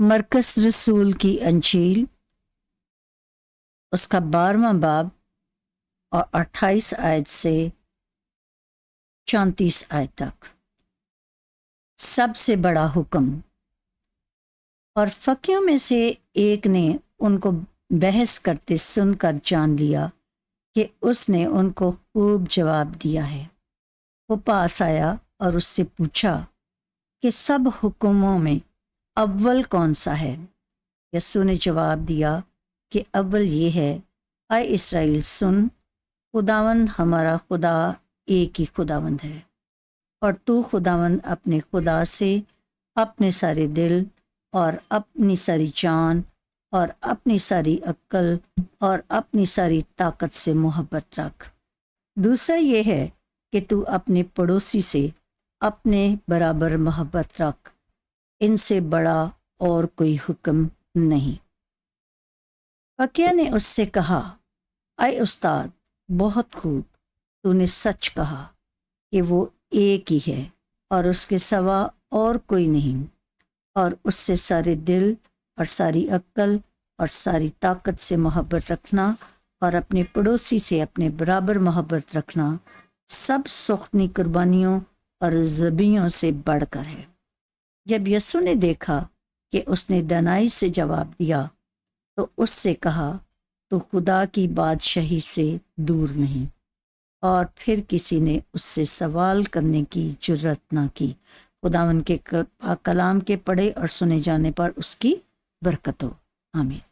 مرکز رسول کی انجیل، اس کا 12واں باب اور 28 آیت سے 34 آیت تک۔ سب سے بڑا حکم۔ اور فقیوں میں سے ایک نے ان کو بحث کرتے سن کر جان لیا کہ اس نے ان کو خوب جواب دیا ہے۔ وہ پاس آیا اور اس سے پوچھا کہ سب حکموں میں اول کون سا ہے؟ یسوع نے جواب دیا کہ اول یہ ہے، اے اسرائیل سن، خداوند ہمارا خدا ایک ہی خداوند ہے، اور تو خداوند اپنے خدا سے اپنے سارے دل اور اپنی ساری جان اور اپنی ساری عقل اور اپنی ساری طاقت سے محبت رکھ۔ دوسرا یہ ہے کہ تو اپنے پڑوسی سے اپنے برابر محبت رکھ۔ ان سے بڑا اور کوئی حکم نہیں۔ فقیہ نے اس سے کہا، اے استاد، بہت خوب، تو نے سچ کہا کہ وہ ایک ہی ہے اور اس کے سوا اور کوئی نہیں، اور اس سے سارے دل اور ساری عقل اور ساری طاقت سے محبت رکھنا اور اپنے پڑوسی سے اپنے برابر محبت رکھنا سب سختنی قربانیوں اور ذبیحوں سے بڑھ کر ہے۔ جب یسوع نے دیکھا کہ اس نے دانائی سے جواب دیا تو اس سے کہا، تو خدا کی بادشاہی سے دور نہیں۔ اور پھر کسی نے اس سے سوال کرنے کی جرت نہ کی۔ خداوند کے کلام کے پڑھے اور سنے جانے پر اس کی برکت ہو۔ آمین۔